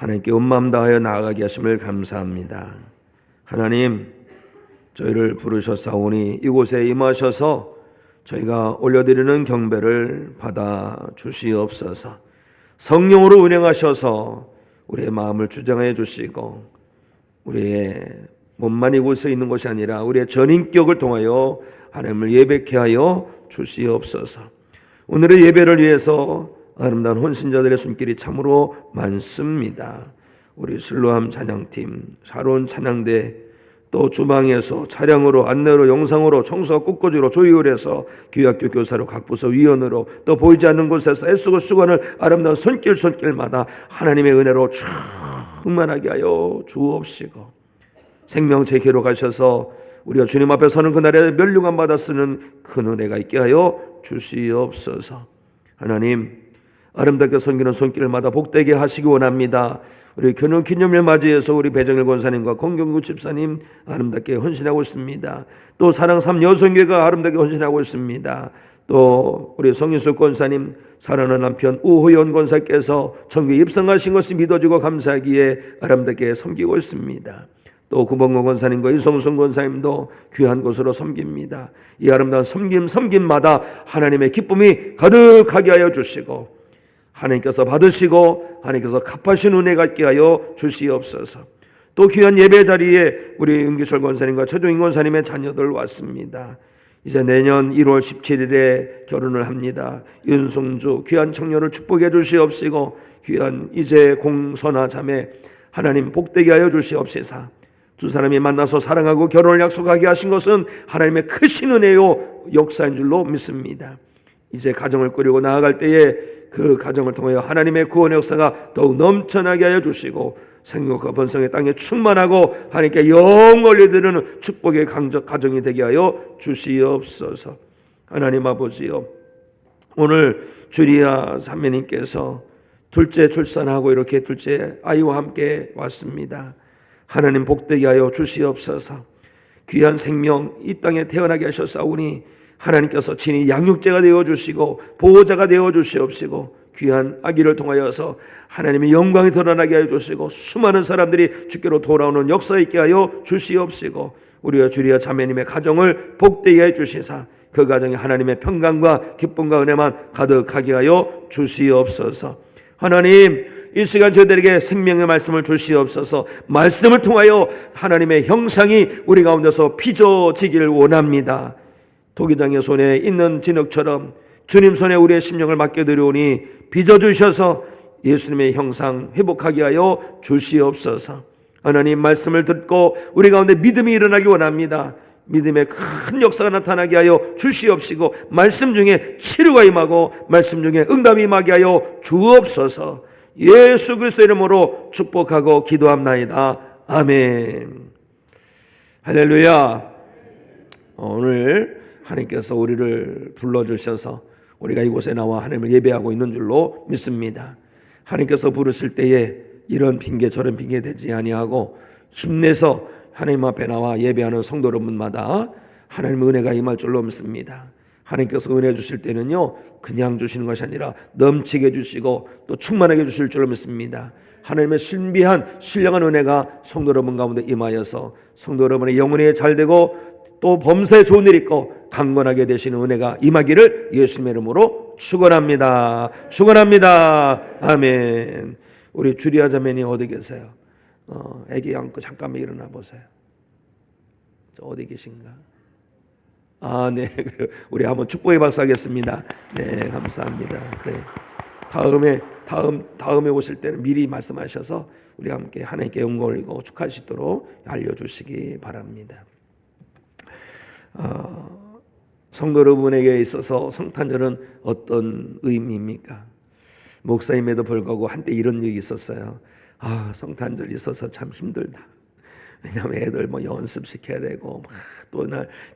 하나님께 온 마음 다하여 나아가게 하심을 감사합니다. 하나님, 저희를 부르셨사오니 이곳에 임하셔서 저희가 올려드리는 경배를 받아 주시옵소서. 성령으로 운행하셔서 우리의 마음을 주장해 주시고 우리의 몸만 이곳에 있는 것이 아니라 우리의 전인격을 통하여 하나님을 예배케 하여 주시옵소서. 오늘의 예배를 위해서 아름다운 혼신자들의 손길이 참으로 많습니다. 우리 슬로암 찬양팀, 사론 찬양대, 또 주방에서 차량으로, 안내로, 영상으로, 청소와 꽃꽂이로, 조율해서 교회학교 교사로, 각 부서 위원으로, 또 보이지 않는 곳에서 애쓰고 수고하는 아름다운 손길마다 하나님의 은혜로 충만하게 하여 주옵시고, 생명체 기로 가셔서 우리가 주님 앞에 서는 그날에 멸류관 받아 쓰는 큰 은혜가 있게 하여 주시옵소서. 하나님, 아름답게 섬기는 손길마다 복되게 하시기 원합니다. 우리 교능 기념일 맞이해서 우리 배정일 권사님과 권경구 집사님 아름답게 헌신하고 있습니다. 또 사랑 3 여성교회가 아름답게 헌신하고 있습니다. 또 우리 성인숙 권사님, 사랑하는 남편 우호연 권사께서 천국에 입성하신 것이 믿어지고 감사하기에 아름답게 섬기고 있습니다. 또 구봉건 권사님과 이성순 권사님도 귀한 곳으로 섬깁니다. 이 아름다운 섬김마다 하나님의 기쁨이 가득하게 하여 주시고 하나님께서 받으시고 하나님께서 갚으신 은혜가 있게 하여 주시옵소서. 또 귀한 예배 자리에 우리 윤기철 권사님과 최종인 권사님의 자녀들 왔습니다. 이제 내년 1월 17일에 결혼을 합니다. 윤송주 귀한 청년을 축복해 주시옵시고 귀한 이제 공선아 자매 하나님 복되게 하여 주시옵시사. 두 사람이 만나서 사랑하고 결혼을 약속하게 하신 것은 하나님의 크신 은혜요 역사인 줄로 믿습니다. 이제 가정을 꾸리고 나아갈 때에 그 가정을 통하여 하나님의 구원의 역사가 더욱 넘쳐나게 하여 주시고 생육과 번성의 땅에 충만하고 하나님께 영원히 드리는 축복의 가정이 되게 하여 주시옵소서. 하나님 아버지요, 오늘 주리아 자매님께서 둘째 출산하고 이렇게 둘째 아이와 함께 왔습니다. 하나님 복되게 하여 주시옵소서. 귀한 생명 이 땅에 태어나게 하셨사오니 하나님께서 친히 양육자가 되어주시고 보호자가 되어주시옵시고 귀한 아기를 통하여서 하나님의 영광이 드러나게 하여 주시고 수많은 사람들이 주께로 돌아오는 역사 있게 하여 주시옵시고 우리와 주리아 자매님의 가정을 복되게 해 주시사 그 가정에 하나님의 평강과 기쁨과 은혜만 가득하게 하여 주시옵소서. 하나님, 이 시간 저희들에게 생명의 말씀을 주시옵소서. 말씀을 통하여 하나님의 형상이 우리 가운데서 빚어지길 원합니다. 도기장의 손에 있는 진흙처럼 주님 손에 우리의 심령을 맡겨드리오니 빚어주셔서 예수님의 형상 회복하게 하여 주시옵소서. 하나님 말씀을 듣고 우리 가운데 믿음이 일어나기 원합니다. 믿음의 큰 역사가 나타나게 하여 주시옵시고 말씀 중에 치료가 임하고 말씀 중에 응답이 임하게 하여 주옵소서. 예수 그리스도의 이름으로 축복하고 기도합나이다. 아멘. 할렐루야. 오늘 하나님께서 우리를 불러주셔서 우리가 이곳에 나와 하나님을 예배하고 있는 줄로 믿습니다. 하나님께서 부르실 때에 이런 핑계 저런 핑계 되지 아니하고 힘내서 하나님 앞에 나와 예배하는 성도 여러분마다 하나님의 은혜가 임할 줄로 믿습니다. 하나님께서 은혜 주실 때는요 그냥 주시는 것이 아니라 넘치게 주시고 또 충만하게 주실 줄로 믿습니다. 하나님의 신비한 신령한 은혜가 성도 여러분 가운데 임하여서 성도 여러분의 영혼이 잘되고 또 범사에 좋은 일 있고 강건하게 되시는 은혜가 임하기를 예수님의 이름으로 축원합니다. 축원합니다. 아멘. 우리 주리아 자매님 어디 계세요? 애기 안고 잠깐만 일어나 보세요. 어디 계신가? 아, 네. 우리 한번 축복의 박수 하겠습니다. 네, 감사합니다. 네. 다음에 오실 때는 미리 말씀하셔서 우리 함께 하나님께 영광 올리고 축하할 수 있도록 알려주시기 바랍니다. 성도 여러분에게 있어서 성탄절은 어떤 의미입니까? 목사님에도 불구하고 한때 이런 얘기 있었어요. 성탄절 있어서 참 힘들다. 왜냐하면 애들 연습시켜야 되고 또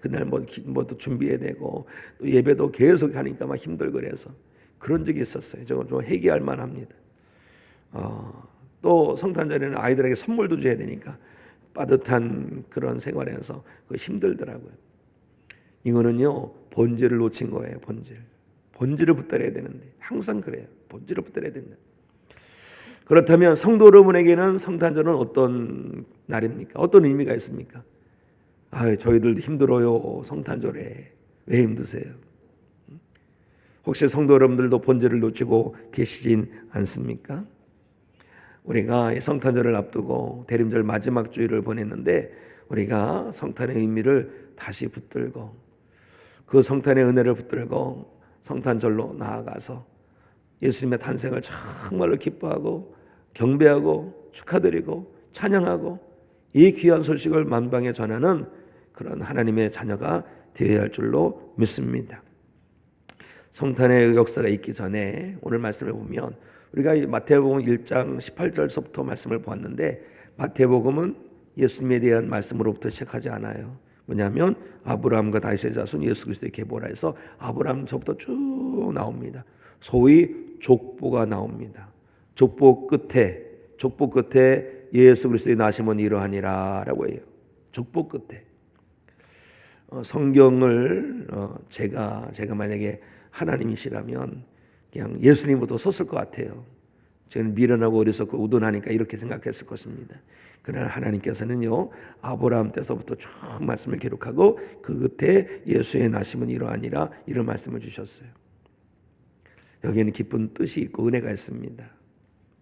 그날 또 준비해야 되고 또 예배도 계속 하니까 막 힘들고 그래서 그런 적이 있었어요. 저건 좀 회개할 만합니다. 또 성탄절에는 아이들에게 선물도 줘야 되니까 빠듯한 그런 생활에서 힘들더라고요. 이거는요 본질을 놓친 거예요. 본질을 붙들어야 되는데 항상 그래요. 본질을 붙들어야 된다. 그렇다면 성도 여러분에게는 성탄절은 어떤 날입니까? 어떤 의미가 있습니까? 저희들도 힘들어요. 성탄절에. 왜 힘드세요? 혹시 성도 여러분들도 본질을 놓치고 계시진 않습니까? 우리가 이 성탄절을 앞두고 대림절 마지막 주일을 보냈는데 우리가 성탄의 의미를 다시 붙들고 그 성탄의 은혜를 붙들고 성탄절로 나아가서 예수님의 탄생을 정말로 기뻐하고 경배하고 축하드리고 찬양하고 이 귀한 소식을 만방에 전하는 그런 하나님의 자녀가 되어야 할 줄로 믿습니다. 성탄의 역사가 있기 전에 오늘 말씀을 보면 우리가 마태복음 1장 18절서부터 말씀을 보았는데 마태복음은 예수님에 대한 말씀으로부터 시작하지 않아요. 뭐냐면 아브라함과 다윗의 자손 예수 그리스도의 계보라 해서 아브라함서부터 쭉 나옵니다. 소위 족보가 나옵니다. 족보 끝에 예수 그리스도의 나심은 이러하니라 라고 해요. 족보 끝에. 성경을 제가 만약에 하나님이시라면 그냥 예수님부터 썼을 것 같아요. 저는 미련하고 어리석고 우둔하니까 이렇게 생각했을 것입니다. 그러나 하나님께서는요, 아브라함 때서부터 쭉 말씀을 기록하고 그 끝에 예수의 나심은 이러하니라 이런 말씀을 주셨어요. 여기에는 깊은 뜻이 있고 은혜가 있습니다.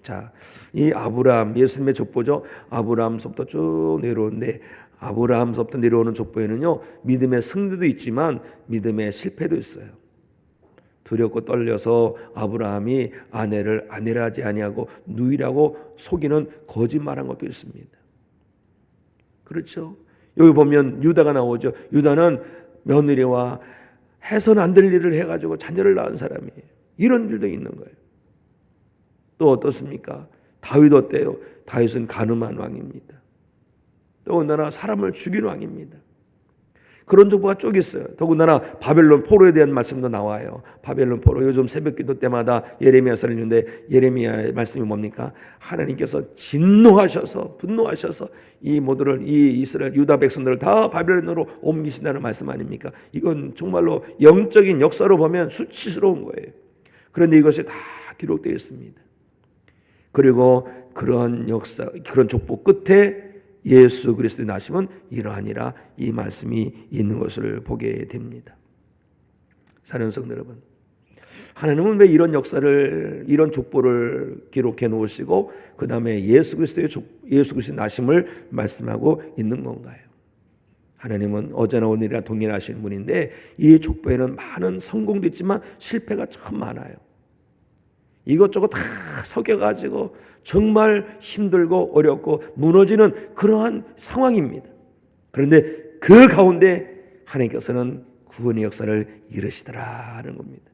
자, 이 아브라함, 예수님의 족보죠. 아브라함서부터 쭉 내려오는데 아브라함서부터 내려오는 족보에는요, 믿음의 승리도 있지만 믿음의 실패도 있어요. 두렵고 떨려서 아브라함이 아내를 아내라지 아니하고 누이라고 속이는 거짓말한 것도 있습니다. 그렇죠? 여기 보면 유다가 나오죠. 유다는 며느리와 해서는 안 될 일을 해가지고 자녀를 낳은 사람이에요. 이런 일도 있는 거예요. 또 어떻습니까? 다윗 어때요? 다윗은 간음한 왕입니다. 더군다나 사람을 죽인 왕입니다. 그런 족보가 쭉 있어요. 더군다나 바벨론 포로에 대한 말씀도 나와요. 바벨론 포로, 요즘 새벽기도 때마다 예레미야서를 읽는데 예레미야의 말씀이 뭡니까? 하나님께서 진노하셔서 분노하셔서 이 모두를 이 이스라엘 유다 백성들을 다 바벨론으로 옮기신다는 말씀 아닙니까? 이건 정말로 영적인 역사로 보면 수치스러운 거예요. 그런데 이것이 다 기록되어 있습니다. 그리고 그런 역사, 그런 족보 끝에 예수 그리스도의 나심은 이러하니라 이 말씀이 있는 것을 보게 됩니다. 사랑하는 성도 여러분, 하나님은 왜 이런 역사를, 이런 족보를 기록해 놓으시고 그 다음에 예수 그리스도의 나심을 말씀하고 있는 건가요? 하나님은 어제나 오늘이나 동일하신 분인데 이 족보에는 많은 성공도 있지만 실패가 참 많아요. 이것저것 다 섞여가지고 정말 힘들고 어렵고 무너지는 그러한 상황입니다. 그런데 그 가운데 하나님께서는 구원의 역사를 이루시더라는 겁니다.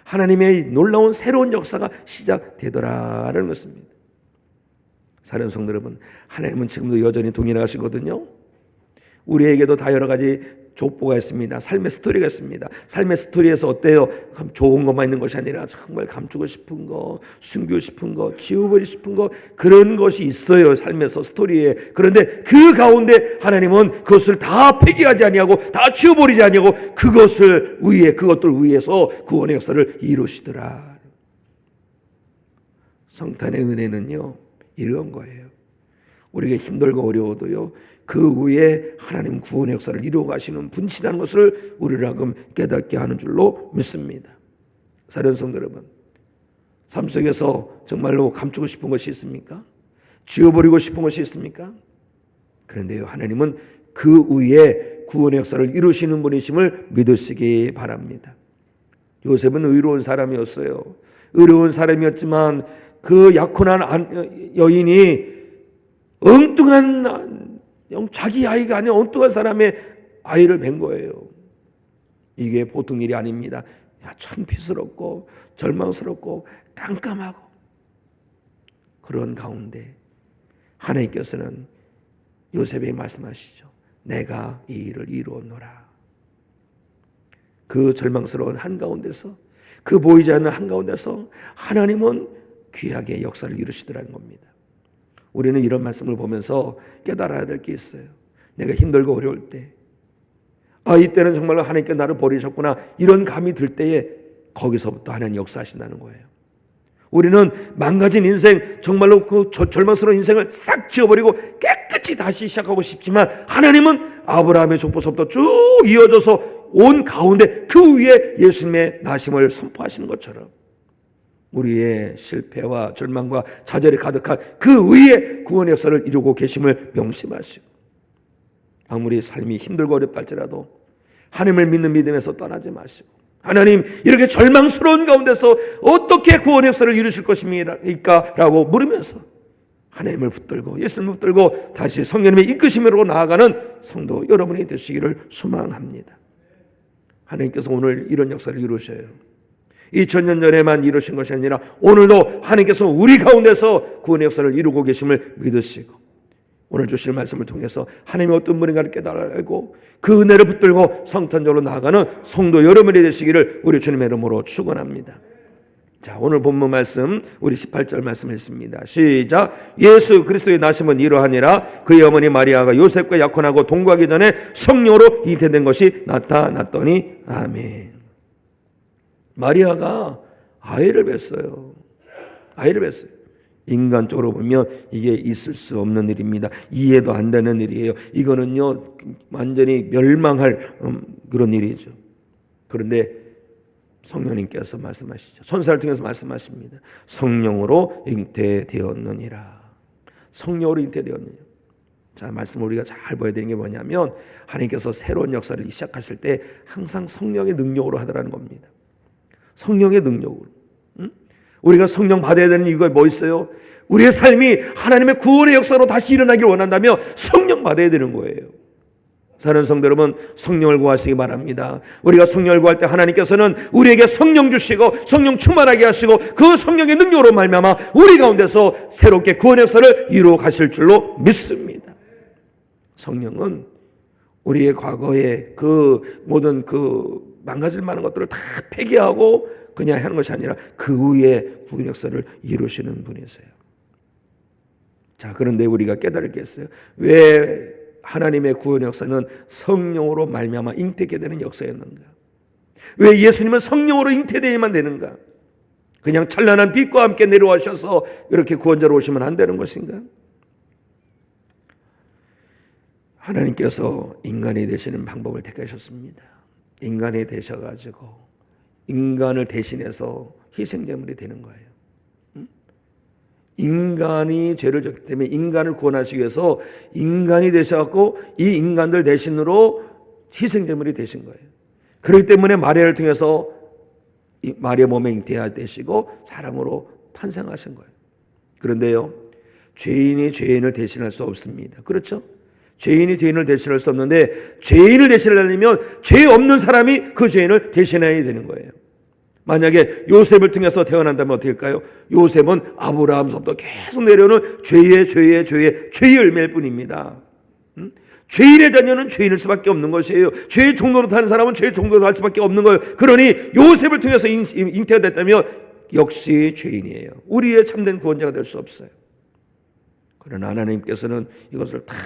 하나님의 놀라운 새로운 역사가 시작되더라는 것입니다. 사랑하는 성도 여러분, 하나님은 지금도 여전히 동일하시거든요. 우리에게도 다 여러 가지 족보가 있습니다. 삶의 스토리가 있습니다. 삶의 스토리에서 어때요? 좋은 것만 있는 것이 아니라 정말 감추고 싶은 거, 숨기고 싶은 거, 지워버리고 싶은 거, 그런 것이 있어요. 삶에서 스토리에. 그런데 그 가운데 하나님은 그것을 다 폐기하지 아니하고 다 지워버리지 아니하고 그것들 위해서 구원의 역사를 이루시더라. 성탄의 은혜는요, 이런 거예요. 우리가 힘들고 어려워도요, 그 위에 하나님 구원의 역사를 이루어 가시는 분이시라는 것을 우리를 하금 깨닫게 하는 줄로 믿습니다. 사랑하는 성도 여러분, 삶 속에서 정말로 감추고 싶은 것이 있습니까? 지워버리고 싶은 것이 있습니까? 그런데요, 하나님은 그 위에 구원의 역사를 이루시는 분이심을 믿으시기 바랍니다. 요셉은 의로운 사람이었어요. 의로운 사람이었지만 그 약혼한 여인이 엉뚱한 자기 아이가 아닌 엉뚱한 사람의 아이를 뵌 거예요. 이게 보통 일이 아닙니다. 천피스럽고 절망스럽고 깜깜하고 그런 가운데 하나님께서는 요셉에게 말씀하시죠. 내가 이 일을 이루었노라. 그 절망스러운 한가운데서, 그 보이지 않는 한가운데서 하나님은 귀하게 역사를 이루시더라는 겁니다. 우리는 이런 말씀을 보면서 깨달아야 될 게 있어요. 내가 힘들고 어려울 때, 이때는 정말로 하나님께 나를 버리셨구나, 이런 감이 들 때에 거기서부터 하나님 역사하신다는 거예요. 우리는 망가진 인생, 정말로 그 절망스러운 인생을 싹 지워버리고 깨끗이 다시 시작하고 싶지만, 하나님은 아브라함의 족보서부터 쭉 이어져서 온 가운데 그 위에 예수님의 나심을 선포하시는 것처럼 우리의 실패와 절망과 좌절이 가득한 그 위에 구원의 역사를 이루고 계심을 명심하시고, 아무리 삶이 힘들고 어렵다 할지라도 하나님을 믿는 믿음에서 떠나지 마시고, 하나님, 이렇게 절망스러운 가운데서 어떻게 구원의 역사를 이루실 것입니까? 라고 물으면서 하나님을 붙들고 예수님을 붙들고 다시 성령님의 이끄심으로 나아가는 성도 여러분이 되시기를 소망합니다. 하나님께서 오늘 이런 역사를 이루셔요. 2000년 전에만 이루신 것이 아니라 오늘도 하나님께서 우리 가운데서 구원의 역사를 이루고 계심을 믿으시고, 오늘 주실 말씀을 통해서 하나님이 어떤 분인가를 깨달고 그 은혜를 붙들고 성탄절로 나아가는 성도 여러분이 되시기를 우리 주님의 이름으로 축원합니다. 자, 오늘 본문 말씀 우리 18절 말씀 읽습니다. 시작. 예수 그리스도의 나심은 이러하니라. 그의 어머니 마리아가 요셉과 약혼하고 동거하기 전에 성령으로 잉태된 것이 나타났더니. 아멘. 마리아가 아이를 뵀어요. 아이를 뵀어요. 인간적으로 보면 이게 있을 수 없는 일입니다. 이해도 안 되는 일이에요. 이거는요 완전히 멸망할 그런 일이죠. 그런데 성령님께서 말씀하시죠. 천사를 통해서 말씀하십니다. 성령으로 잉태되었느니라. 성령으로 잉태되었느니라. 자, 말씀을 우리가 잘 보여야 되는 게 뭐냐면, 하나님께서 새로운 역사를 시작하실 때 항상 성령의 능력으로 하더라는 겁니다. 성령의 능력으로. 우리가 성령 받아야 되는 이유가 뭐 있어요? 우리의 삶이 하나님의 구원의 역사로 다시 일어나길 원한다면 성령 받아야 되는 거예요. 사랑하는 성도 여러분, 성령을 구하시기 바랍니다. 우리가 성령을 구할 때 하나님께서는 우리에게 성령 주시고 성령 충만하게 하시고 그 성령의 능력으로 말미암아 우리 가운데서 새롭게 구원의 역사를 이루어 가실 줄로 믿습니다. 성령은 우리의 과거의 그 모든 그 망가질 만한 것들을 다 폐기하고 그냥 하는 것이 아니라 그 위에 구원 역사를 이루시는 분이세요. 자, 그런데 우리가 깨달을 게 있어요. 왜 하나님의 구원 역사는 성령으로 말미암아 잉태게 되는 역사였는가? 왜 예수님은 성령으로 잉태되어야만 되는가? 그냥 찬란한 빛과 함께 내려오셔서 이렇게 구원자로 오시면 안 되는 것인가? 하나님께서 인간이 되시는 방법을 택하셨습니다. 인간이 되셔가지고 인간을 대신해서 희생제물이 되는 거예요. 인간이 죄를 졌기 때문에 인간을 구원하시기 위해서 인간이 되셔갖고 이 인간들 대신으로 희생제물이 되신 거예요. 그렇기 때문에 마리아를 통해서 마리아 몸에 잉태되시고 사람으로 탄생하신 거예요. 그런데요, 죄인이 죄인을 대신할 수 없습니다. 그렇죠? 죄인이 죄인을 대신할 수 없는데, 죄인을 대신하려면 죄 없는 사람이 그 죄인을 대신해야 되는 거예요. 만약에 요셉을 통해서 태어난다면 어떻게 할까요? 요셉은 아브라함서부터 계속 내려오는 죄의 열매일 뿐입니다. 죄인의 자녀는 죄인일 수밖에 없는 것이에요. 죄의 종로로 타는 사람은 죄의 종로로 할 수밖에 없는 거예요. 그러니 요셉을 통해서 잉태가 됐다면 역시 죄인이에요. 우리의 참된 구원자가 될 수 없어요. 그러나 하나님께서는 이것을 다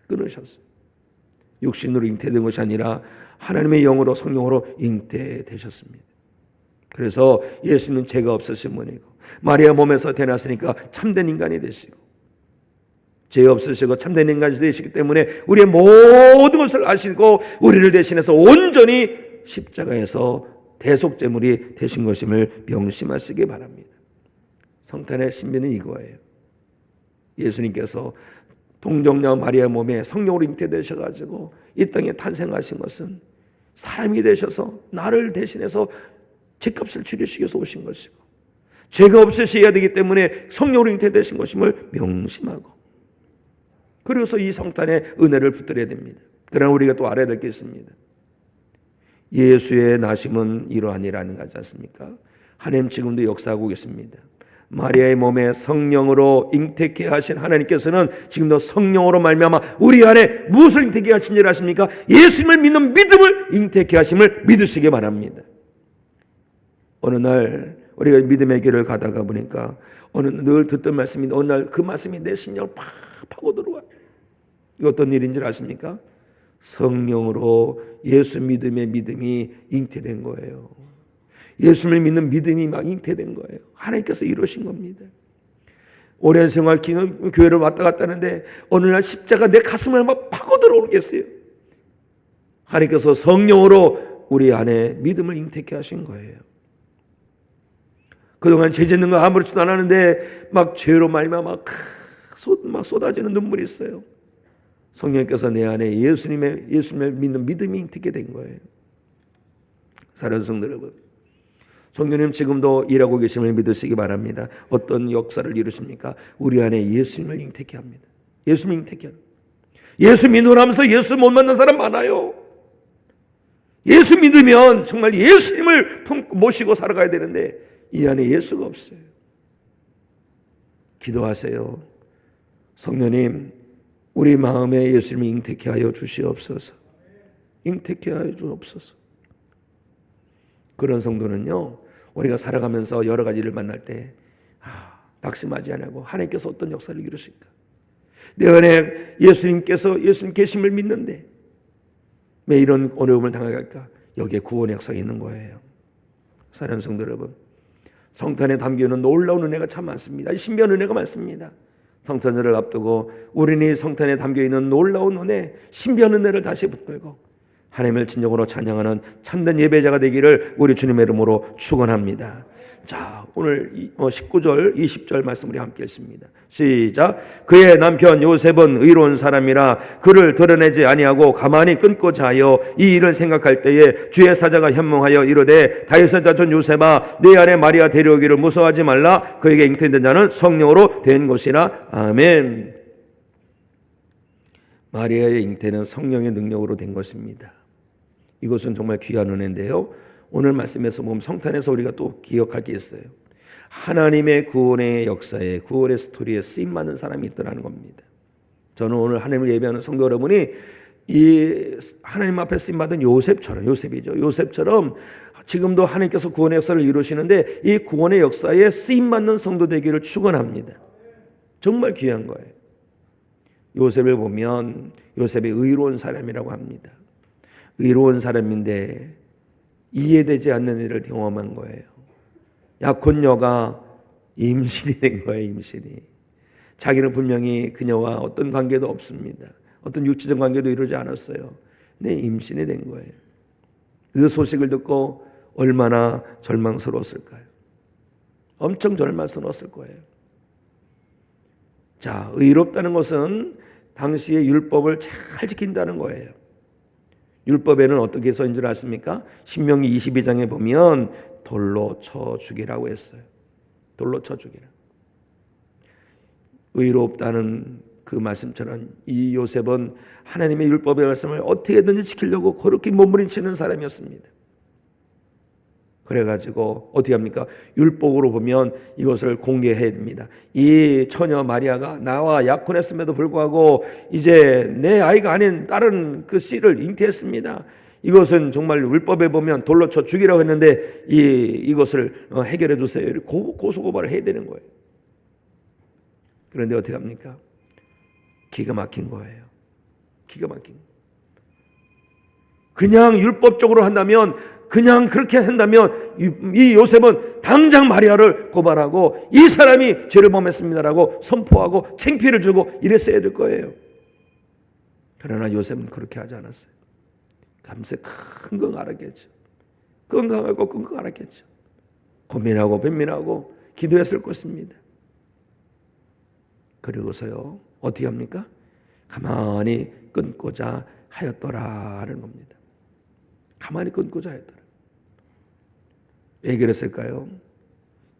끊으셨어요. 육신으로 잉태된 것이 아니라 하나님의 영으로, 성령으로 잉태되셨습니다. 그래서 예수님은 죄가 없으신 분이고 마리아 몸에서 태어났으니까 참된 인간이 되시고 죄 없으시고 참된 인간이 되시기 때문에 우리의 모든 것을 아시고 우리를 대신해서 온전히 십자가에서 대속제물이 되신 것임을 명심하시기 바랍니다. 성탄의 신비는 이거예요. 예수님께서 동정녀 마리아 몸에 성령으로 잉태되셔가지고 이 땅에 탄생하신 것은 사람이 되셔서 나를 대신해서 죄값을 치르시기 위해서 오신 것이고, 죄가 없으셔야 되기 때문에 성령으로 잉태되신 것임을 명심하고, 그래서 이 성탄의 은혜를 붙들어야 됩니다. 그러나 우리가 또 알아야 될 게 있습니다. 예수의 나심은 이러하니라는 거 하지 않습니까? 하나님 지금도 역사하고 계십니다. 마리아의 몸에 성령으로 잉태케 하신 하나님께서는 지금도 성령으로 말미암아 우리 안에 무엇을 잉태케 하신 줄 아십니까? 예수님을 믿는 믿음을 잉태케 하심을 믿으시기 바랍니다. 어느 날 우리가 믿음의 길을 가다가 보니까 늘 듣던 말씀이 어느 날 그 말씀이 내 심령을 팍 파고 들어와요. 이거 어떤 일인 줄 아십니까? 성령으로 예수 믿음의 믿음이 잉태된 거예요. 예수님을 믿는 믿음이 막 잉태된 거예요. 하나님께서 이루신 겁니다. 오랜 생활 기는 교회를 왔다 갔다 하는데 어느 날 십자가 내 가슴을 막 파고 들어오는 게 있어요. 하나님께서 성령으로 우리 안에 믿음을 잉태케 하신 거예요. 그동안 죄 짓는 거 아무렇지도 않았는데 막 죄로 말미암아 막 쏟아지는 눈물이 있어요. 성령께서 내 안에 예수님을 믿는 믿음이 잉태게 된 거예요. 사랑하는 성도 여러분, 성령님 지금도 일하고 계심을 믿으시기 바랍니다. 어떤 역사를 이루십니까? 우리 안에 예수님을 잉태케 합니다. 예수님 잉태케 합니다. 예수 믿으라 하면서 예수 못 만난 사람 많아요. 예수 믿으면 정말 예수님을 모시고 살아가야 되는데 이 안에 예수가 없어요. 기도하세요. 성령님, 우리 마음에 예수님을 잉태케 하여 주시옵소서. 잉태케 하여 주옵소서. 그런 성도는요, 우리가 살아가면서 여러 가지 일을 만날 때 낙심하지 않고 하나님께서 어떤 역사를 이루실까? 내 안에 예수님 계심을 믿는데 왜 이런 어려움을 당할까? 여기에 구원의 역사가 있는 거예요. 사랑하는 성도 여러분, 성탄에 담겨있는 놀라운 은혜가 참 많습니다. 신비한 은혜가 많습니다. 성탄절을 앞두고 우리는 성탄에 담겨있는 놀라운 은혜, 신비한 은혜를 다시 붙들고 하나님을 진정으로 찬양하는 참된 예배자가 되기를 우리 주님의 이름으로 축원합니다. 자, 오늘 19절 20절 말씀 우리 함께 읽습니다. 시작. 그의 남편 요셉은 의로운 사람이라 그를 드러내지 아니하고 가만히 끊고자 하여 이 일을 생각할 때에 주의 사자가 현몽하여 이르되 다윗의 자손 요셉아 네 안에 마리아 데려오기를 무서워하지 말라. 그에게 잉태된 자는 성령으로 된 것이라. 아멘. 마리아의 잉태는 성령의 능력으로 된 것입니다. 이것은 정말 귀한 은혜인데요, 오늘 말씀에서 보면 성탄에서 우리가 또 기억할 게 있어요. 하나님의 구원의 역사에, 구원의 스토리에 쓰임받는 사람이 있더라는 겁니다. 저는 오늘 하나님을 예배하는 성도 여러분이 이 하나님 앞에 쓰임받은 요셉처럼 지금도 하나님께서 구원의 역사를 이루시는데 이 구원의 역사에 쓰임받는 성도 되기를 축원합니다. 정말 귀한 거예요. 요셉을 보면 요셉이 의로운 사람이라고 합니다. 의로운 사람인데 이해되지 않는 일을 경험한 거예요. 약혼녀가 임신이 된 거예요. 임신이. 자기는 분명히 그녀와 어떤 관계도 없습니다. 어떤 육체적 관계도 이루지 않았어요. 근데 임신이 된 거예요. 그 소식을 듣고 얼마나 절망스러웠을까요? 엄청 절망스러웠을 거예요. 자, 의롭다는 것은 당시의 율법을 잘 지킨다는 거예요. 율법에는 어떻게 써있는 줄 아십니까? 신명기 22장에 보면 돌로 쳐 죽이라고 했어요. 돌로 쳐 죽이라. 의롭다는 그 말씀처럼 이 요셉은 하나님의 율법의 말씀을 어떻게든지 지키려고 그렇게 몸부림치는 사람이었습니다. 그래가지고 어떻게 합니까? 율법으로 보면 이것을 공개해야 됩니다. 이 처녀 마리아가 나와 약혼했음에도 불구하고 이제 내 아이가 아닌 다른 그 씨를 잉태했습니다. 이것은 정말 율법에 보면 돌로 쳐 죽이라고 했는데 이것을 해결해 주세요. 고소고발을 해야 되는 거예요. 그런데 어떻게 합니까? 기가 막힌 거예요. 기가 막힌 거예요. 그냥 율법적으로 한다면, 그냥 그렇게 한다면 이 요셉은 당장 마리아를 고발하고 이 사람이 죄를 범했습니다라고 선포하고 창피를 주고 이랬어야 될 거예요. 그러나 요셉은 그렇게 하지 않았어요. 감세 끙끙 앓았겠죠. 끙끙 앓았겠죠. 고민하고 변민하고 기도했을 것입니다. 그리고서요, 어떻게 합니까? 가만히 끊고자 하였더라는 겁니다. 가만히 끊고자 하였더라. 왜 그랬을까요?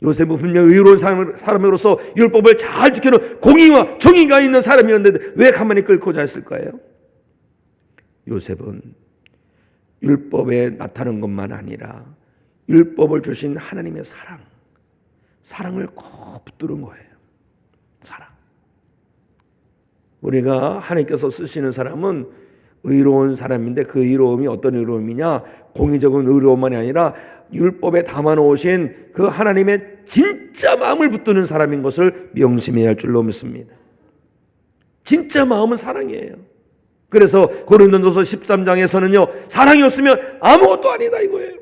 요셉은 분명 의로운 사람으로서 율법을 잘 지키는 공의와 정의가 있는 사람이었는데 왜 가만히 끊고자 했을까요? 요셉은 율법에 나타난 것만 아니라 율법을 주신 하나님의 사랑을 꼭 붙드는 거예요. 사랑. 우리가 하나님께서 쓰시는 사람은 의로운 사람인데 그 의로움이 어떤 의로움이냐? 공의적인 의로움만이 아니라 율법에 담아놓으신 그 하나님의 진짜 마음을 붙드는 사람인 것을 명심해야 할 줄로 믿습니다. 진짜 마음은 사랑이에요. 그래서 고린도전서 13장에서는요, 사랑이 없으면 아무것도 아니다 이거예요.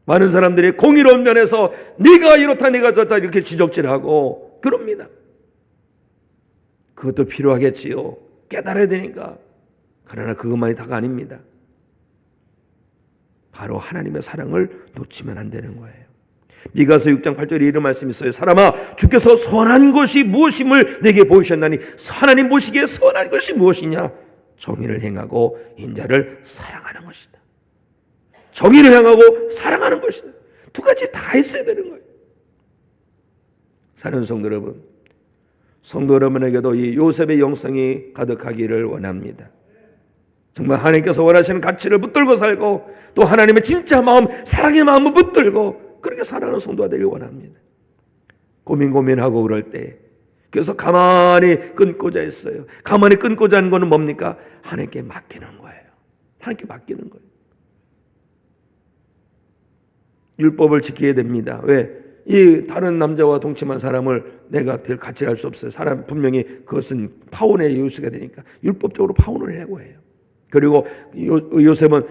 많은 사람들이 공의로운 면에서 네가 이렇다 네가 저렇다 이렇게 지적질하고 그럽니다. 그것도 필요하겠지요. 깨달아야 되니까. 그러나 그것만이 다가 아닙니다. 바로 하나님의 사랑을 놓치면 안 되는 거예요. 미가서 6장 8절에 이런 말씀이 있어요. 사람아, 주께서 선한 것이 무엇임을 내게 보이셨나니 하나님 보시기에 선한 것이 무엇이냐? 정의를 행하고 인자를 사랑하는 것이다. 정의를 행하고 사랑하는 것이다. 두 가지 다 있어야 되는 거예요. 사랑하는 성도 여러분, 성도 여러분에게도 이 요셉의 영성이 가득하기를 원합니다. 정말 하나님께서 원하시는 가치를 붙들고 살고 또 하나님의 진짜 마음, 사랑의 마음을 붙들고 그렇게 살아가는 성도가 되길 원합니다. 고민하고 그럴 때 그래서 가만히 끊고자 했어요. 가만히 끊고자 하는 거는 뭡니까? 하나님께 맡기는 거예요. 하나님께 맡기는 거예요. 율법을 지켜야 됩니다. 왜? 이 다른 남자와 동침한 사람을 내가 될 가치를 할 수 없어요. 사람 분명히 그것은 파혼의 요소가 되니까 율법적으로 파혼을 하려고 해요. 그리고 요셉은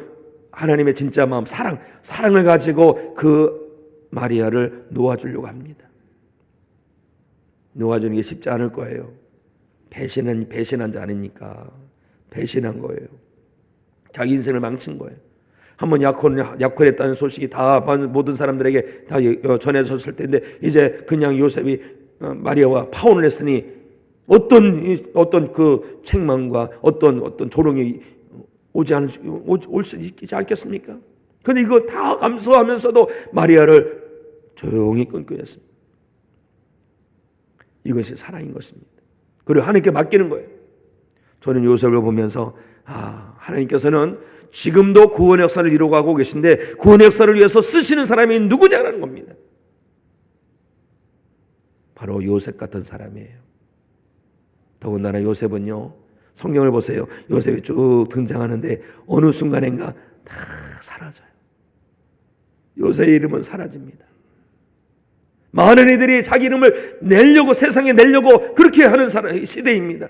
하나님의 진짜 마음, 사랑을 가지고 그 마리아를 놓아주려고 합니다. 놓아주는 게 쉽지 않을 거예요. 배신한 자 아닙니까? 배신한 거예요. 자기 인생을 망친 거예요. 한번 약혼했다는 소식이 다 모든 사람들에게 다 전해졌을 텐데 이제 그냥 요셉이 마리아와 파혼을 했으니 어떤 그 책망과 어떤 조롱이 올 수 있지 않겠습니까? 그런데 이거 다 감수하면서도 마리아를 조용히 끊고 했습니다. 이것이 사랑인 것입니다. 그리고 하나님께 맡기는 거예요. 저는 요셉을 보면서 하나님께서는 지금도 구원의 역사를 이루고 가고 계신데 구원의 역사를 위해서 쓰시는 사람이 누구냐라는 겁니다. 바로 요셉 같은 사람이에요. 더군다나 요셉은요, 성경을 보세요. 요셉이 쭉 등장하는데 어느 순간인가 다 사라져요. 요셉의 이름은 사라집니다. 많은 이들이 자기 이름을 내려고 세상에 내려고 그렇게 하는 시대입니다.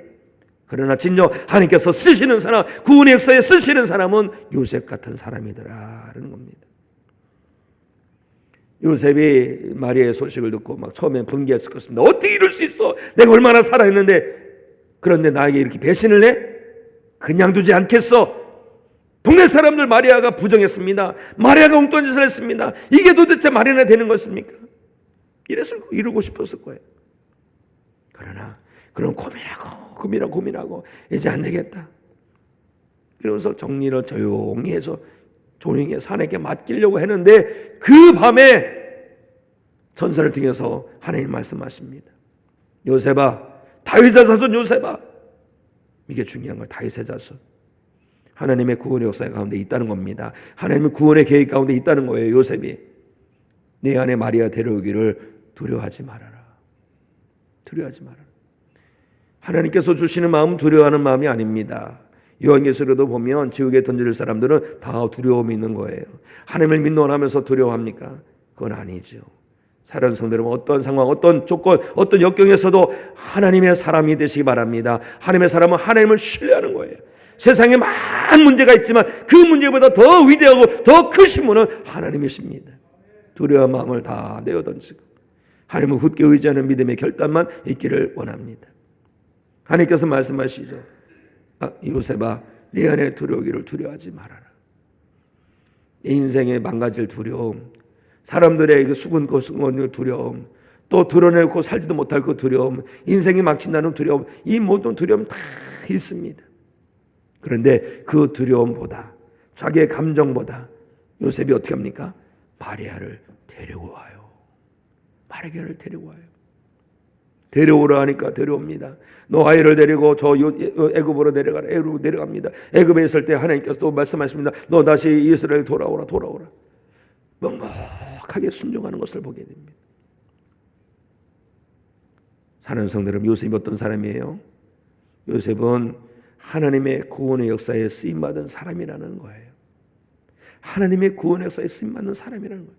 그러나 진정 하나님께서 쓰시는 사람, 구원의 역사에 쓰시는 사람은 요셉 같은 사람이더라라는 겁니다. 요셉이 마리아의 소식을 듣고 막 처음엔 분개했을 것입니다. 어떻게 이럴 수 있어? 내가 얼마나 사랑했는데 그런데 나에게 이렇게 배신을 해? 그냥 두지 않겠어. 동네 사람들 마리아가 부정했습니다. 마리아가 엉뚱한 짓을 했습니다. 이게 도대체 말이나 되는 것입니까? 이러고 싶었을 거예요. 그러나 그럼 고민하고 이제 안 되겠다. 그러면서 정리를 조용히 해서 하나님께 맡기려고 했는데 그 밤에 천사를 통해서 하나님 말씀하십니다. 요셉아, 다윗의 자손 요셉아. 이게 중요한 거예요. 다윗의 자손. 하나님의 구원의 역사 가운데 있다는 겁니다. 하나님의 구원의 계획 가운데 있다는 거예요. 요셉이. 내 안에 마리아 데려오기를 두려워하지 말아라. 두려워하지 말아라. 하나님께서 주시는 마음은 두려워하는 마음이 아닙니다. 요한계시록에도 보면 지옥에 던질 사람들은 다 두려움이 있는 거예요. 하나님을 믿는 하면서 두려워합니까? 그건 아니죠. 사랑하는 성도 여러분, 어떤 상황, 어떤 조건, 어떤 역경에서도 하나님의 사람이 되시기 바랍니다. 하나님의 사람은 하나님을 신뢰하는 거예요. 세상에 많은 문제가 있지만 그 문제보다 더 위대하고 더 크신 분은 하나님이십니다. 두려운 마음을 다 내어던지고 하나님을 굳게 의지하는 믿음의 결단만 있기를 원합니다. 하나님께서 말씀하시죠. 요셉아, 내 안에 들어오기를 두려워하지 말아라. 내 인생에 망가질 두려움, 사람들의 그 수근거수근의 두려움, 또 드러내고 살지도 못할 그 두려움, 인생이 막힌다는 두려움, 이 모든 두려움 다 있습니다. 그런데 그 두려움보다, 자기의 감정보다 요셉이 어떻게 합니까? 마리아를 데리고 와요. 마리아를 데리고 와요. 데려오라 하니까 데려옵니다. 너 아이를 데리고 저 애굽으로 내려가라. 애굽으로 내려갑니다. 애굽에 있을 때 하나님께서 또 말씀하십니다. 너 다시 이스라엘 돌아오라. 묵묵하게 순종하는 것을 보게 됩니다. 사랑하는 성도 여러분, 요셉이 어떤 사람이에요? 요셉은 하나님의 구원의 역사에 쓰임받은 사람이라는 거예요. 하나님의 구원의 역사에 쓰임받는 사람이라는 거예요.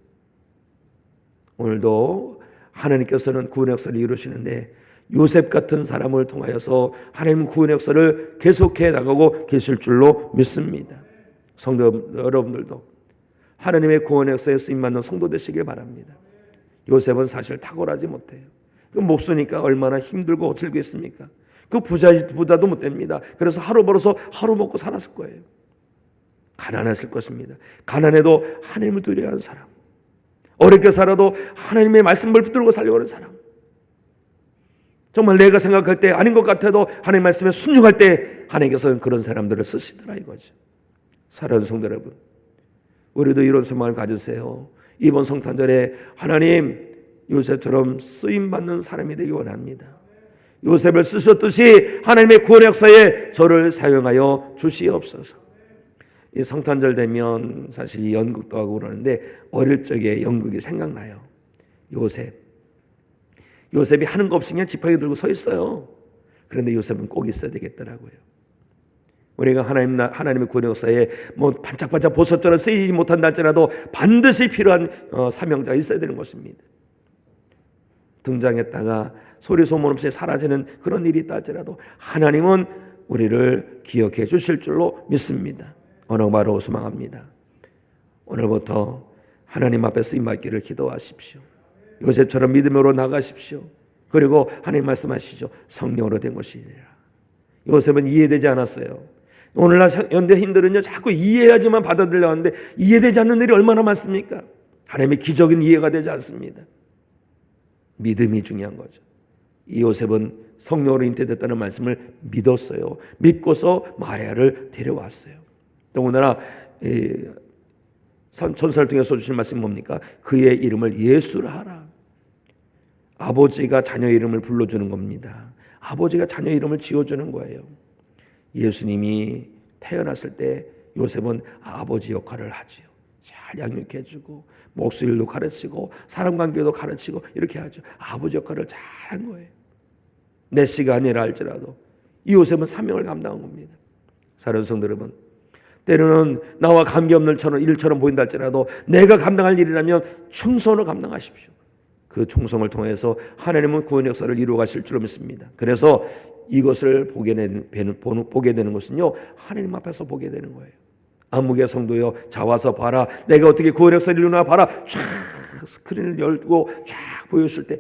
오늘도 하나님께서는 구원의 역사를 이루시는데 요셉 같은 사람을 통하여서 하나님 구원의 역사를 계속해 나가고 계실 줄로 믿습니다. 성도 여러분들도 하나님의 구원의 역사에 쓰임받는 성도 되시길 바랍니다. 요셉은 사실 탁월하지 못해요. 그 목수니까 얼마나 힘들고 어쩔겠습니까? 그 부자도 못 됩니다. 그래서 하루 벌어서 하루 먹고 살았을 거예요. 가난했을 것입니다. 가난해도 하나님을 두려워하는 사람, 어렵게 살아도 하나님의 말씀을 붙들고 살려고 하는 사람, 정말 내가 생각할 때 아닌 것 같아도 하나님의 말씀에 순종할 때 하나님께서는 그런 사람들을 쓰시더라 이거죠. 사랑하는 성도 여러분, 우리도 이런 소망을 가지세요. 이번 성탄절에 하나님 요셉처럼 쓰임받는 사람이 되기 원합니다. 요셉을 쓰셨듯이 하나님의 구원 역사에 저를 사용하여 주시옵소서. 이 성탄절 되면 사실 이 연극도 하고 그러는데 어릴 적에 연극이 생각나요. 요셉이 하는 거 없이 그냥 지팡이 들고 서 있어요. 그런데 요셉은 꼭 있어야 되겠더라고요. 우리가 하나님의 구원 역사에 뭐 반짝반짝 보석처럼 쓰이지 못한다 할지라도 반드시 필요한 사명자가 있어야 되는 것입니다. 등장했다가 소리 소문 없이 사라지는 그런 일이 있다 할지라도 하나님은 우리를 기억해 주실 줄로 믿습니다. 언어마로 소망합니다. 오늘부터 하나님 앞에 쓰임받기를 기도하십시오. 요셉처럼 믿음으로 나가십시오. 그리고 하나님 말씀하시죠. 성령으로 된 것이니라. 요셉은 이해되지 않았어요. 오늘날 현대인들은요 자꾸 이해해야지만 받아들이려고 하는데 이해되지 않는 일이 얼마나 많습니까? 하나님의 기적은 이해가 되지 않습니다. 믿음이 중요한 거죠. 이 요셉은 성령으로 잉태됐다는 말씀을 믿었어요. 믿고서 마리아를 데려왔어요. 더군다나 천사를 통해서 주신 말씀이 뭡니까? 그의 이름을 예수라 하라. 아버지가 자녀 이름을 불러주는 겁니다. 아버지가 자녀 이름을 지어주는 거예요. 예수님이 태어났을 때 요셉은 아버지 역할을 하지요. 잘 양육해주고 목수일도 가르치고 사람관계도 가르치고 이렇게 하죠. 아버지 역할을 잘한 거예요. 내 씨가 아니라 할지라도 이 요셉은 사명을 감당한 겁니다. 사랑하는 성도 여러분, 때로는 나와 관계없는 일처럼 보인다 할지라도 내가 감당할 일이라면 충성을 감당하십시오. 그 충성을 통해서 하나님은 구원 역사를 이루어 가실 줄로 믿습니다. 그래서 이것을 보게 되는 것은요 하나님 앞에서 보게 되는 거예요. 안목의 성도여 자와서 봐라. 내가 어떻게 구원 역사를 이루나 봐라. 쫙 스크린을 열고 쫙 보여줄 때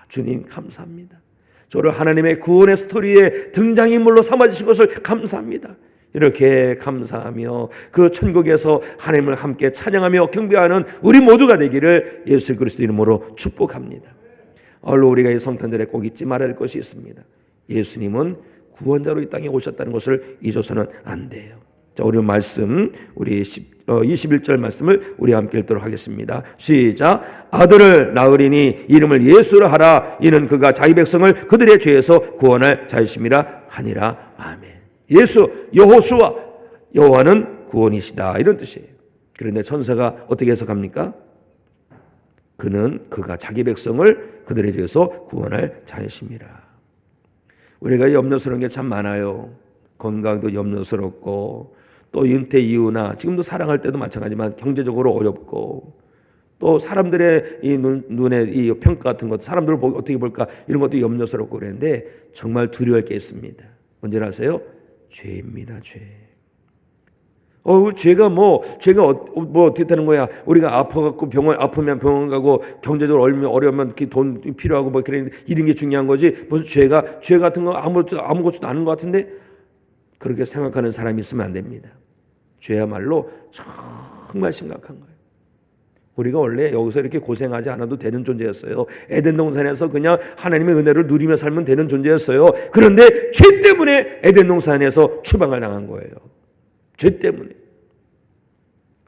주님 감사합니다. 저를 하나님의 구원의 스토리에 등장인물로 삼아주신 것을 감사합니다. 이렇게 감사하며 그 천국에서 하나님을 함께 찬양하며 경배하는 우리 모두가 되기를 예수 그리스도 이름으로 축복합니다. 얼로 우리가 이 성탄절에 꼭 잊지 말아야 할 것이 있습니다. 예수님은 구원자로 이 땅에 오셨다는 것을 잊어서는 안 돼요. 자, 우리 말씀, 우리 21절 말씀을 우리 함께 읽도록 하겠습니다. 시작. 아들을 낳으리니 이름을 예수라 하라. 이는 그가 자기 백성을 그들의 죄에서 구원할 자이심이라 하니라. 아멘. 예수, 여호수아, 여호와는 구원이시다 이런 뜻이에요. 그런데 천사가 어떻게 해석합니까? 그가 자기 백성을 그들의 죄에서 구원할 자이심이라. 우리가 염려스러운 게 참 많아요. 건강도 염려스럽고 또 잉태 이후나 지금도 사랑할 때도 마찬가지지만 경제적으로 어렵고 또 사람들의 이 눈에 이 평가 같은 것도 사람들을 어떻게 볼까 이런 것도 염려스럽고 그랬는데 정말 두려워할 게 있습니다. 뭔지 아세요? 죄입니다. 죄. 죄가 어떻게 되는 거야? 우리가 아파갖고 아프면 병원 가고 경제적으로 어려우면 돈 필요하고 뭐 그런 이런 게 중요한 거지. 무슨 죄 같은 거 아무것도 아닌 것 같은데 그렇게 생각하는 사람이 있으면 안 됩니다. 죄야말로 정말 심각한 거예요. 우리가 원래 여기서 이렇게 고생하지 않아도 되는 존재였어요. 에덴 동산에서 그냥 하나님의 은혜를 누리며 살면 되는 존재였어요. 그런데 죄 때문에 에덴 동산에서 추방을 당한 거예요. 죄 때문에.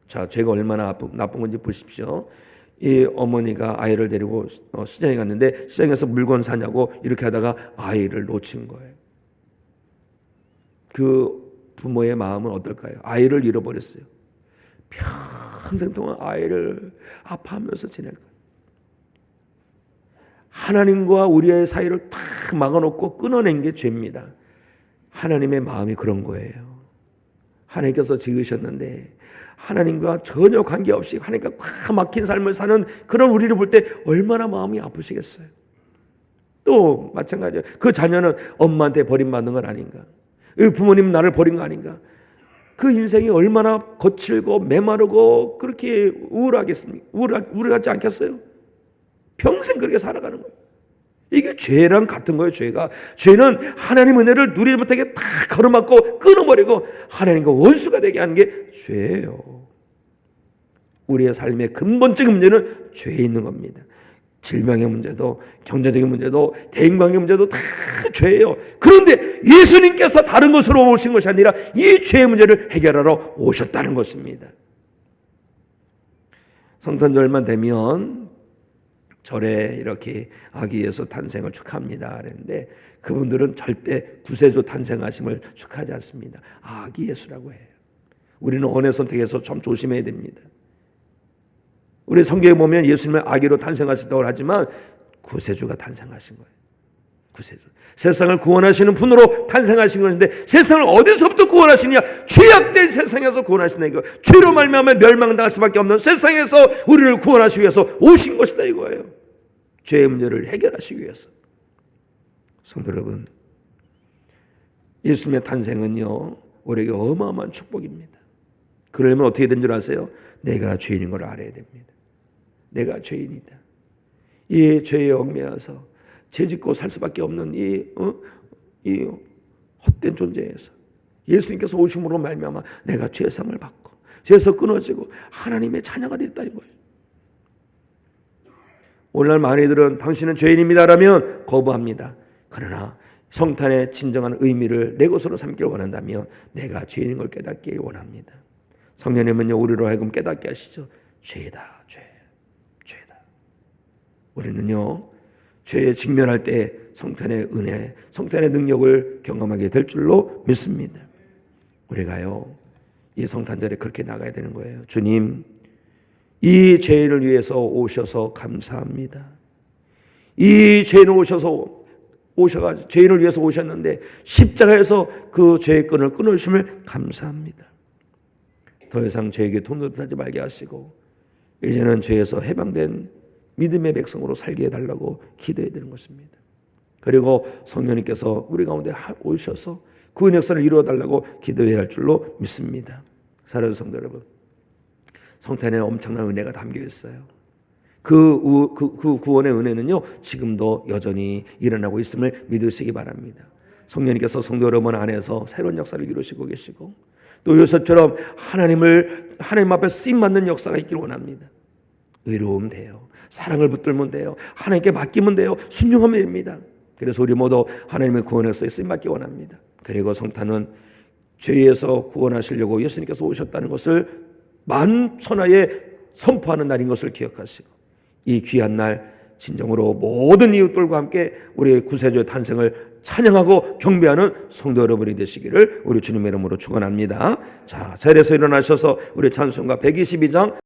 자, 죄가 얼마나 나쁜 건지 보십시오. 이 어머니가 아이를 데리고 시장에 갔는데 시장에서 물건 사냐고 이렇게 하다가 아이를 놓친 거예요. 그 부모의 마음은 어떨까요? 아이를 잃어버렸어요. 평생 동안 아이를 아파하면서 지낼 거예요. 하나님과 우리의 사이를 다 막아놓고 끊어낸 게 죄입니다. 하나님의 마음이 그런 거예요. 하나님께서 지으셨는데 하나님과 전혀 관계없이 하나님과 꽉 막힌 삶을 사는 그런 우리를 볼 때 얼마나 마음이 아프시겠어요. 또 마찬가지예요. 그 자녀는 엄마한테 버림받는 건 아닌가? 부모님 나를 버린 거 아닌가? 그 인생이 얼마나 거칠고 메마르고 그렇게 우울하겠습니까? 우울하지 않겠어요? 평생 그렇게 살아가는 거예요. 이게 죄랑 같은 거예요. 죄는 하나님 은혜를 누리지 못하게 다 가로막고 끊어버리고 하나님과 원수가 되게 하는 게 죄예요. 우리의 삶의 근본적인 문제는 죄에 있는 겁니다. 질병의 문제도 경제적인 문제도 대인관계 문제도 다 죄예요. 그런데 예수님께서 다른 것으로 오신 것이 아니라 이 죄의 문제를 해결하러 오셨다는 것입니다. 성탄절만 되면 절에 이렇게 아기 예수 탄생을 축하합니다 그랬는데 그분들은 절대 구세주 탄생하심을 축하하지 않습니다. 아기 예수라고 해요. 우리는 언어 선택에서 좀 조심해야 됩니다. 우리 성경에 보면 예수님은 아기로 탄생하셨다고 하지만 구세주가 탄생하신 거예요. 구세주. 세상을 구원하시는 분으로 탄생하신 것인데 세상을 어디서부터 구원하시냐? 죄악된 세상에서 구원하신다 이거. 죄로 말미암아 멸망당할 수밖에 없는 세상에서 우리를 구원하시기 위해서 오신 것이다 이거예요. 죄의 문제를 해결하시기 위해서. 성도 여러분, 예수님의 탄생은요 우리에게 어마어마한 축복입니다. 그러려면 어떻게 된 줄 아세요? 내가 죄인인 걸 알아야 됩니다. 내가 죄인이다. 이 죄에 얽매여서 죄짓고 살 수밖에 없는 이 헛된 존재에서 예수님께서 오심으로 말미암아 내가 죄상을 받고 죄에서 끊어지고 하나님의 자녀가 됐다는 거예요. 오늘날 많이들은 당신은 죄인입니다라면 거부합니다. 그러나 성탄의 진정한 의미를 내 것으로 삼기를 원한다면 내가 죄인인 걸 깨닫기 원합니다. 성령님은요 우리로 하여금 깨닫게 하시죠. 죄다, 죄다. 우리는요 죄에 직면할 때 성탄의 은혜, 성탄의 능력을 경험하게 될 줄로 믿습니다. 우리가요 이 성탄절에 그렇게 나가야 되는 거예요. 주님, 이 죄인을 위해서 오셔서 감사합니다. 이 죄인을 오셔가지고 죄인을 위해서 오셨는데 십자가에서 그 죄의 끈을 끊으심을 감사합니다. 더 이상 죄에게 돈노릇하지 말게 하시고 이제는 죄에서 해방된 믿음의 백성으로 살게 해달라고 기도해야 되는 것입니다. 그리고 성령님께서 우리 가운데 오셔서 그 은혜 역사를 이루어달라고 기도해야 할 줄로 믿습니다. 사랑하는 성도 여러분, 성탄에 엄청난 은혜가 담겨 있어요. 그 구원의 은혜는요 지금도 여전히 일어나고 있음을 믿으시기 바랍니다. 성령님께서 성도 여러분 안에서 새로운 역사를 이루시고 계시고 또 요셉처럼 하나님 앞에 쓰임받는 역사가 있기를 원합니다. 의로움 돼요. 사랑을 붙들면 돼요. 하나님께 맡기면 돼요. 순종하면 됩니다. 그래서 우리 모두 하나님의 구원의 역사에 쓰임받기 원합니다. 그리고 성탄은 죄에서 구원하시려고 예수님께서 오셨다는 것을 만천하에 선포하는 날인 것을 기억하시고 이 귀한 날 진정으로 모든 이웃들과 함께 우리의 구세주의 탄생을 찬양하고 경배하는 성도 여러분이 되시기를 우리 주님의 이름으로 축원합니다. 자, 자리에서 일어나셔서 우리 찬송가 122장